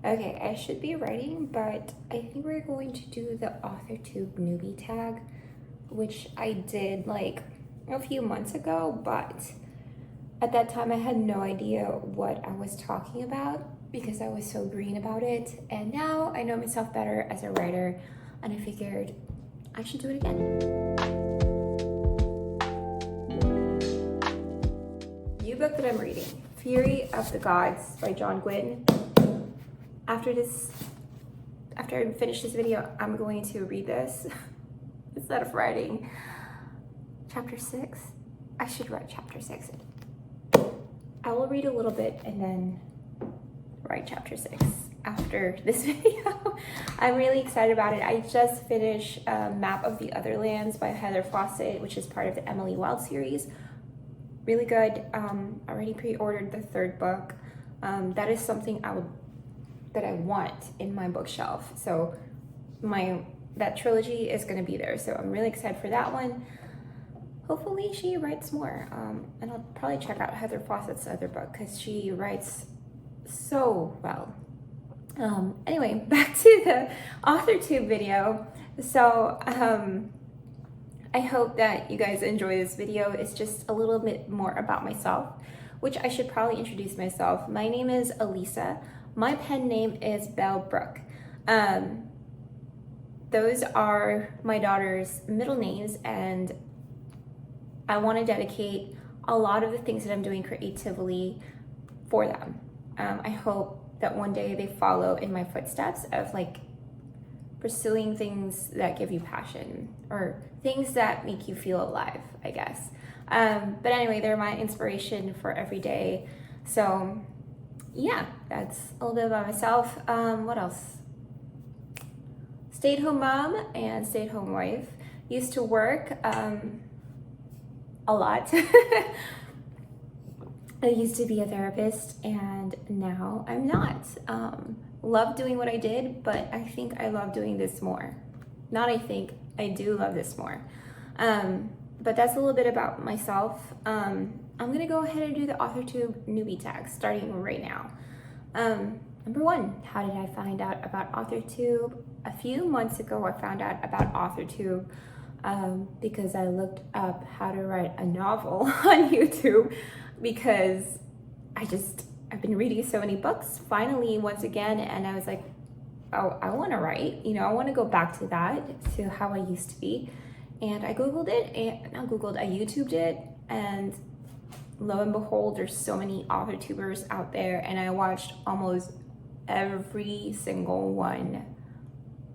Okay, I should be writing, but I think we're going to do the Authortube Newbie Tag, which I did like a few months ago, but at that time I had no idea what I was talking about because I was so green about it. And now I know myself better as a writer, and I figured I should do it again. New book that I'm reading, Fury of the Gods by John Gwynne. After I finish this video, I'm going to read this instead of writing chapter 6. I should write chapter 6. I will read a little bit and then write chapter 6 after this video. I'm really excited about it. I just finished Map of the Otherlands by Heather Fawcett, which is part of the Emily Wilde series. Really good. Already pre-ordered the third book. That is something that I want in my bookshelf. So that trilogy is gonna be there. So I'm really excited for that one. Hopefully she writes more. And I'll probably check out Heather Fawcett's other book because she writes so well. Anyway, back to the Authortube video. So I hope that you guys enjoy this video. It's just a little bit more about myself, which I should probably introduce myself. My name is Elisa. My pen name is Belle Brooke. Those are my daughter's middle names, and I want to dedicate a lot of the things that I'm doing creatively for them. I hope that one day they follow in my footsteps of like pursuing things that give you passion or things that make you feel alive, I guess. But anyway, they're my inspiration for every day. So yeah, that's a little bit about myself. What else? Stay-at-home mom and stay-at-home wife. Used to work a lot. I used to be a therapist and now I'm not. Love doing what I did, but I think I love doing this more. Not I think, I do love this more. But that's a little bit about myself. I'm gonna go ahead and do the Authortube Newbie Tag starting right now. Number 1, how did I find out about Authortube? A few months ago, I found out about Authortube because I looked up how to write a novel on YouTube because I've been reading so many books finally once again, and I was like, oh, I want to write, I want to go back to that, to how I used to be. And I Googled it, and I YouTubed it, and lo and behold, there's so many Authortubers out there, and I watched almost every single one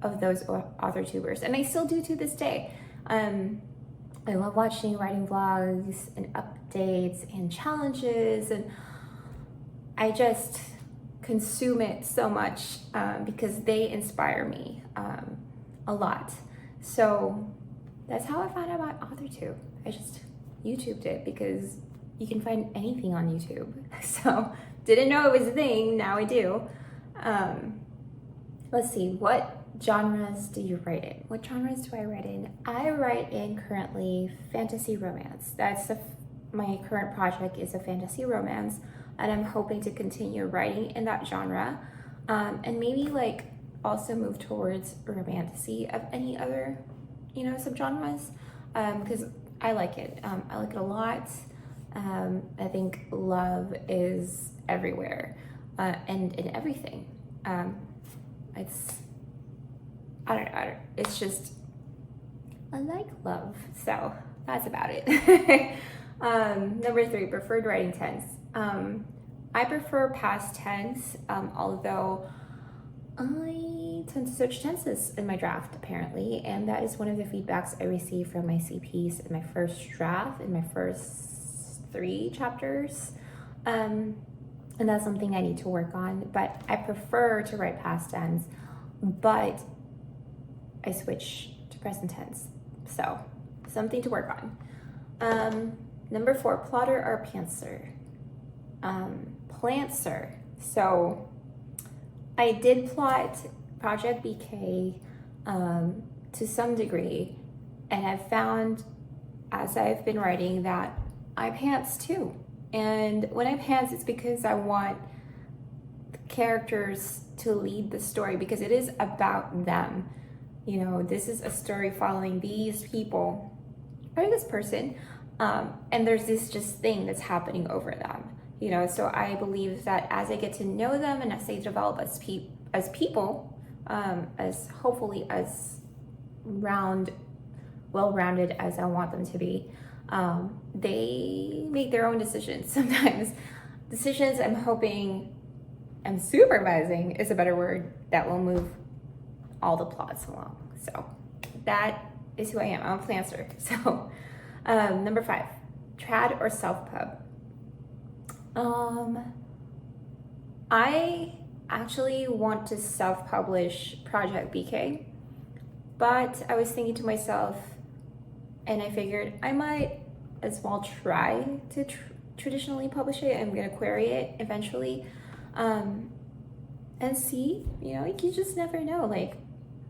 of those Authortubers, and I still do to this day. I love watching writing vlogs and updates and challenges, and I just consume it so much because they inspire me a lot. So that's how I found out about Authortube. I just YouTubed it because you can find anything on YouTube. So didn't know it was a thing, now I do. Let's see, what genres do you write in? What genres do I write in? I write in currently fantasy romance. My current project is a fantasy romance, and I'm hoping to continue writing in that genre, and maybe like also move towards romantasy of any other, subgenres, because I like it. I like it a lot. I think love is everywhere, and in everything. It's just, I like love, so that's about it. Number 3, preferred writing tense. I prefer past tense, although I tend to switch tenses in my draft, apparently, and that is one of the feedbacks I received from my CPs in my first draft, in my first 3 chapters, and that's something I need to work on. But I prefer to write past tense, but I switch to present tense, so something to work on. Number 4, plotter or pantser? Plantser. So I did plot Project BK to some degree, and I've found as I've been writing that I pants too. And when I pants, it's because I want the characters to lead the story, because it is about them. You know, this is a story following these people or this person, and there's this just thing that's happening over them. You know, so I believe that as I get to know them and as they develop as people, as hopefully as well-rounded as I want them to be, they make their own decisions sometimes. Decisions I'm hoping, I'm supervising is a better word, that will move all the plots along. So that is who I am. I'm a planter. So number 5, trad or self-pub. I actually want to self-publish Project BK, but I was thinking to myself, and I figured I might as well try to traditionally publish it. I'm gonna query it eventually, and see, you know, you just never know. Like,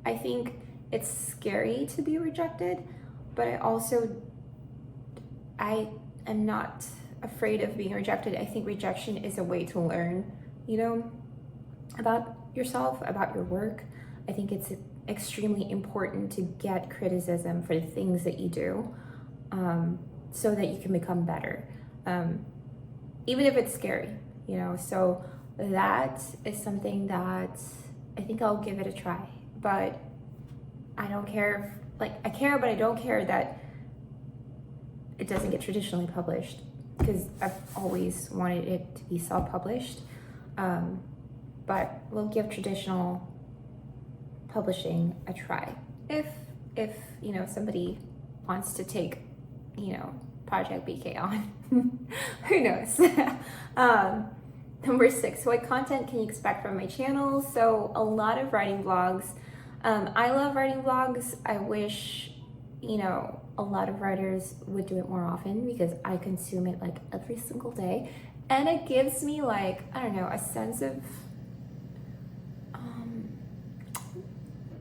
I think it's scary to be rejected, but I am not afraid of being rejected. I think rejection is a way to learn, you know, about yourself, about your work. I think it's extremely important to get criticism for the things that you do, so that you can become better, even if it's scary, you know. So that is something that I think I'll give it a try, but I don't care I care, but I don't care that it doesn't get traditionally published, because I've always wanted it to be self-published. But we'll give traditional publishing a try. If you know, somebody wants to take, you know, Project BK on, who knows? Number 6, what content can you expect from my channel? So a lot of writing vlogs. I love writing vlogs. I wish, you know, a lot of writers would do it more often, because I consume it like every single day, and it gives me, like, I don't know, a sense of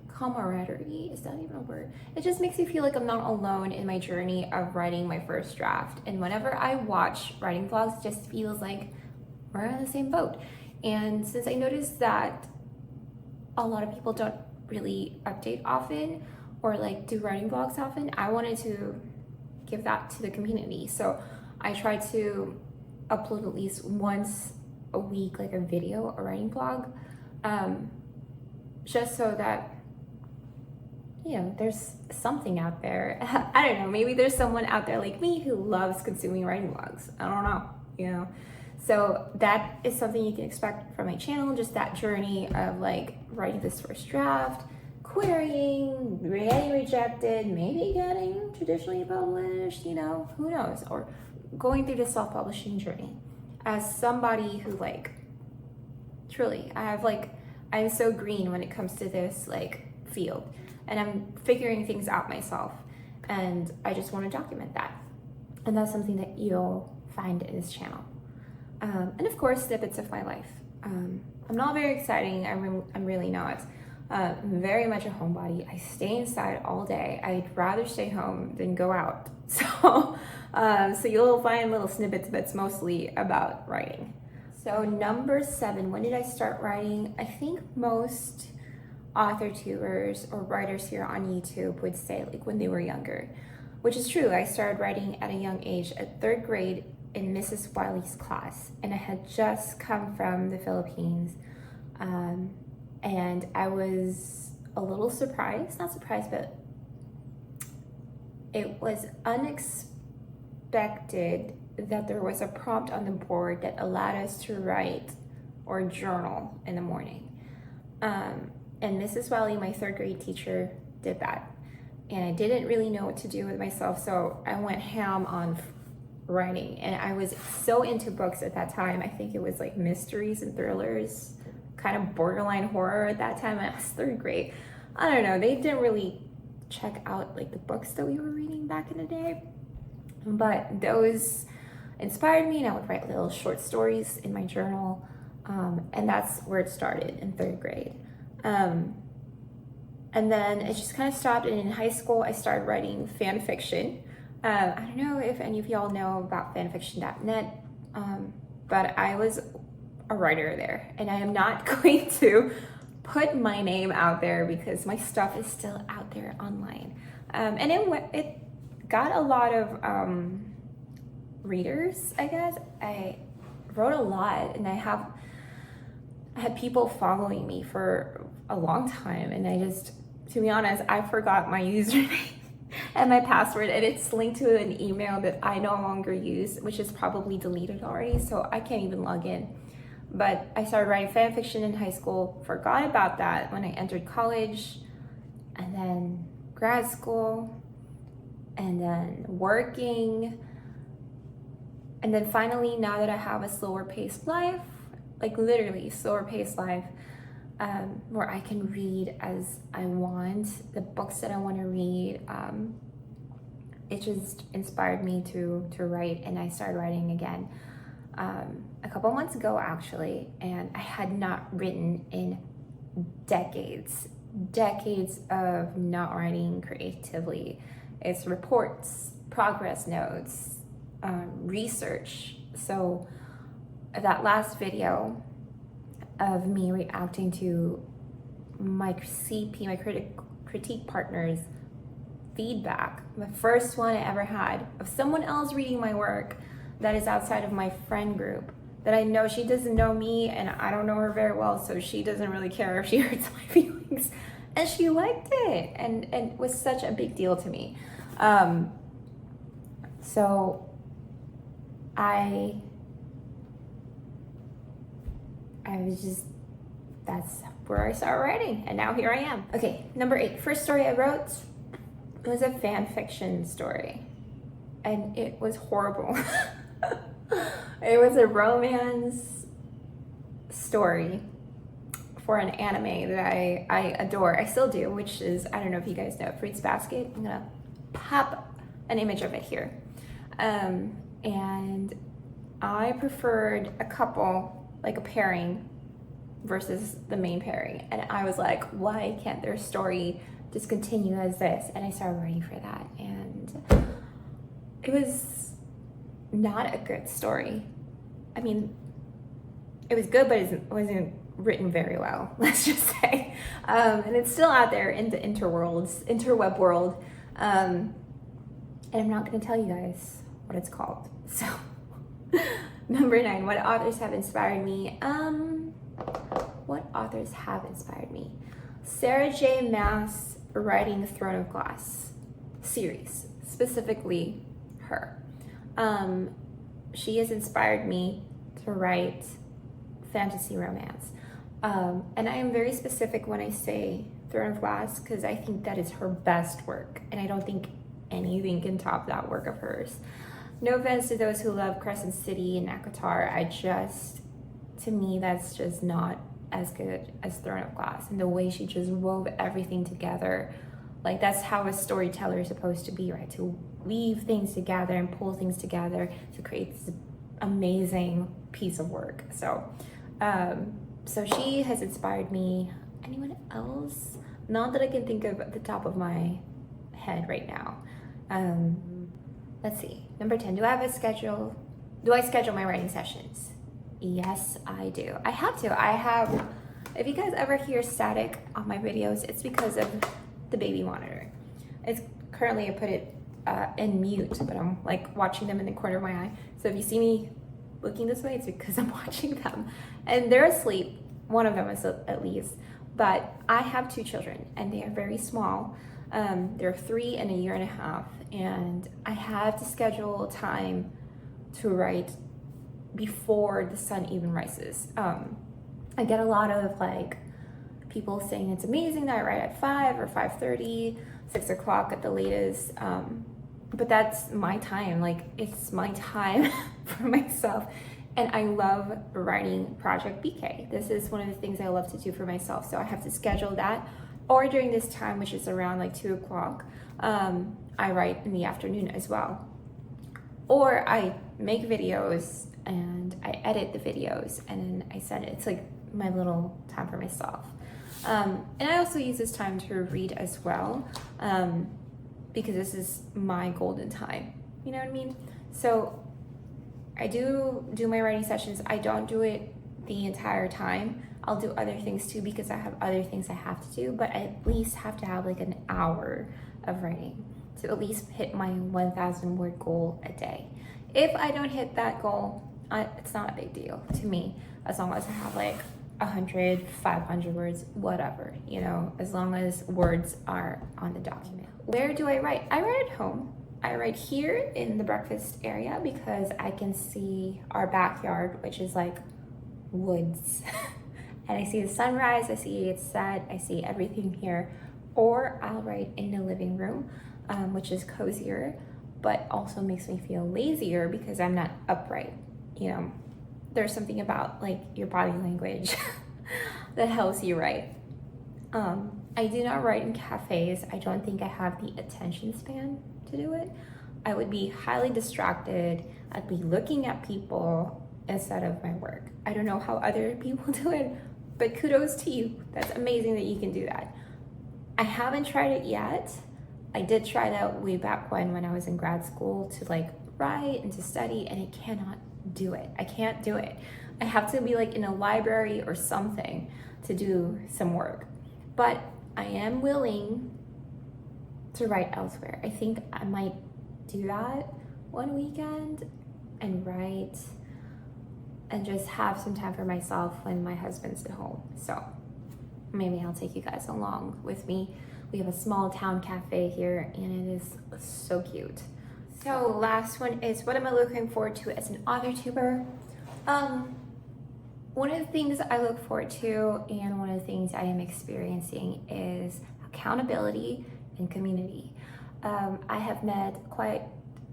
camaraderie. Is that even a word? It just makes me feel like I'm not alone in my journey of writing my first draft. And whenever I watch writing vlogs, it just feels like we're in the same boat. And since I noticed that a lot of people don't really update often or like do writing vlogs often, I wanted to give that to the community. So I try to upload at least once a week, like a video, a writing vlog, just so that, you know, there's something out there. I don't know, maybe there's someone out there like me who loves consuming writing vlogs. I don't know, you know. So that is something you can expect from my channel, just that journey of like writing this first draft, querying, getting rejected, maybe getting traditionally published, you know, who knows, or going through the self-publishing journey. As somebody who, like, truly, I'm so green when it comes to this like field, and I'm figuring things out myself, and I just want to document that. And that's something that you'll find in this channel. And of course, snippets of my life. I'm not very exciting. I'm really not. I'm very much a homebody. I stay inside all day. I'd rather stay home than go out. So, so you'll find little snippets that's mostly about writing. So number 7, when did I start writing? I think most author-tubers or writers here on YouTube would say like when they were younger, which is true. I started writing at a young age, at 3rd grade in Mrs. Wiley's class, and I had just come from the Philippines, and I was a little surprised, not surprised, but it was unexpected that there was a prompt on the board that allowed us to write or journal in the morning. And Mrs. Wiley, my 3rd grade teacher, did that. And I didn't really know what to do with myself, so I went ham on writing. And I was so into books at that time. I think it was like mysteries and thrillers, kind of borderline horror at that time. I was 3rd grade. I don't know, they didn't really check out like the books that we were reading back in the day, but those inspired me, and I would write little short stories in my journal, and that's where it started in 3rd grade. And then it just kind of stopped, and in high school I started writing fan fiction. I don't know if any of y'all know about fanfiction.net, but I was a writer there, and I am not going to put my name out there because my stuff is still out there online. And it got a lot of readers, I guess. I wrote a lot, and I had people following me for a long time, and to be honest, I forgot my username and my password, and it's linked to an email that I no longer use, which is probably deleted already, so I can't even log in. But I started writing fan fiction in high school, forgot about that when I entered college, and then grad school, and then working, and then finally, now that I have a slower paced life, like literally slower paced life, where I can read as I want, the books that I want to read, it just inspired me to write, and I started writing again a couple months ago actually, and I had not written in decades of not writing creatively. It's reports, progress notes, research. So that last video of me reacting to my CP, my critique partner's feedback, the first one I ever had of someone else reading my work that is outside of my friend group, that I know she doesn't know me and I don't know her very well, so she doesn't really care if she hurts my feelings, and she liked it, and it was such a big deal to me. So I was just, that's where I started writing, and now here I am. Okay, number 8, first story I wrote was a fan fiction story, and it was horrible. It was a romance story for an anime that I adore. I still do, which is, I don't know if you guys know, Fruits Basket. I'm gonna pop an image of it here. And I preferred a couple, like a pairing versus the main pairing. And I was like, why can't their story just continue as this? And I started writing for that. And it was not a good story. I mean, it was good, but it wasn't written very well, let's just say. And it's still out there in the interweb world. And I'm not gonna tell you guys what it's called. So, number 9, what authors have inspired me? What authors have inspired me? Sarah J. Maas writing the Throne of Glass series, specifically her. She has inspired me to write fantasy romance. And I am very specific when I say Throne of Glass, because I think that is her best work, and I don't think anything can top that work of hers. No offense to those who love Crescent City and ACOTAR, to me, that's just not as good as Throne of Glass, and the way she just wove everything together. Like, that's how a storyteller is supposed to be, right? To weave things together and pull things together to create this amazing piece of work. So she has inspired me. Anyone else? Not that I can think of at the top of my head right now. Let's see. Number 10, do I schedule my writing sessions? Yes, I do. I have to. If you guys ever hear static on my videos, it's because of the baby monitor. It's currently, I put it in mute, but I'm like watching them in the corner of my eye. So if you see me looking this way, it's because I'm watching them. And they're asleep. One of them is at least. But I have 2 children, and they are very small. They're 3 and 1.5 years, and I have to schedule time to write before the sun even rises. I get a lot of like people saying it's amazing that I write at 5 or 5:30, 6 o'clock at the latest. But that's my time. Like, it's my time for myself. And I love writing Project BK. This is one of the things I love to do for myself. So I have to schedule that. Or during this time, which is around like 2 o'clock, I write in the afternoon as well. Or I make videos and I edit the videos and then I send it. It's like my little time for myself. And I also use this time to read as well, because this is my golden time. You know what I mean? So I do my writing sessions. I don't do it the entire time. I'll do other things too because I have other things I have to do, but I at least have to have like an hour of writing to at least hit my 1,000 word goal a day. If I don't hit that goal, it's not a big deal to me, as long as I have like 100, 500 words, whatever, you know, as long as words are on the document. Where do I write? I write at home. I write here in the breakfast area because I can see our backyard, which is like woods. And I see the sunrise, I see it set, I see everything here. Or I'll write in the living room, which is cozier, but also makes me feel lazier because I'm not upright. You know, there's something about like your body language that helps you write. I do not write in cafes. I don't think I have the attention span to do it. I would be highly distracted. I'd be looking at people instead of my work. I don't know how other people do it, but kudos to you. That's amazing that you can do that. I haven't tried it yet. I did try that way back when I was in grad school to like write and to study, and I cannot do it. I can't do it. I have to be like in a library or something to do some work. But I am willing to write elsewhere. I think I might do that one weekend and write and just have some time for myself when my husband's at home. So maybe I'll take you guys along with me. We have a small town cafe here and it is so cute. So last one is, what am I looking forward to as an Authortuber? One of the things I look forward to and one of the things I am experiencing is accountability and community. I have met quite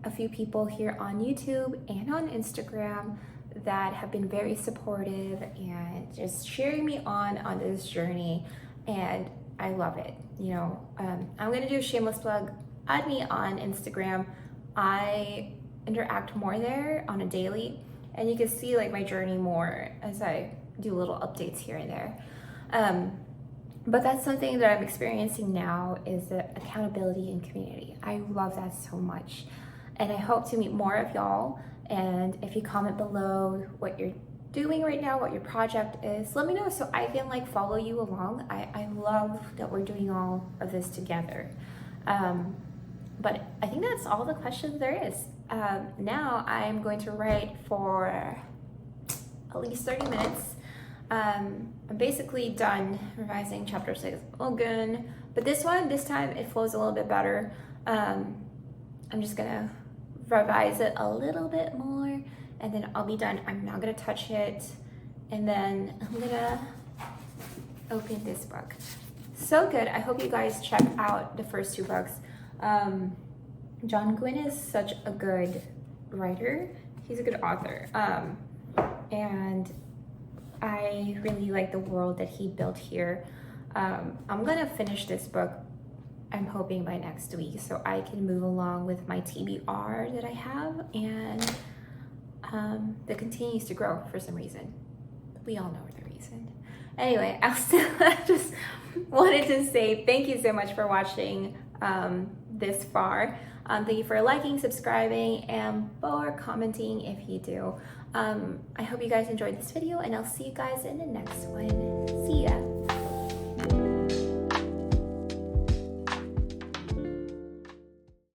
a few people here on YouTube and on Instagram that have been very supportive and just cheering me on this journey, and I love it. You know, I'm gonna do a shameless plug. Add me on Instagram. I interact more there on a daily, and you can see like my journey more as I do little updates here and there. But that's something that I'm experiencing now, is the accountability and community. I love that so much, and I hope to meet more of y'all. And if you comment below what you're doing right now, what your project is, let me know so I can like follow you along. I love that we're doing all of this together. But I think that's all the questions there is. Now I'm going to write for at least 30 minutes. I'm basically done revising chapter 6 again, but this time it flows a little bit better. I'm just gonna revise it a little bit more and then I'll be done. I'm not gonna touch it, and then I'm gonna open this book. So good. I hope you guys check out the first 2 books. John Gwynne is such a good writer. He's a good author. And I really like the world that he built here. I'm gonna finish this book, I'm hoping by next week, so I can move along with my TBR that I have, and that continues to grow for some reason. We all know the reason. Anyway, I just wanted to say thank you so much for watching this far. Thank you for liking, subscribing, and for commenting if you do. I hope you guys enjoyed this video, and I'll see you guys in the next one. See ya.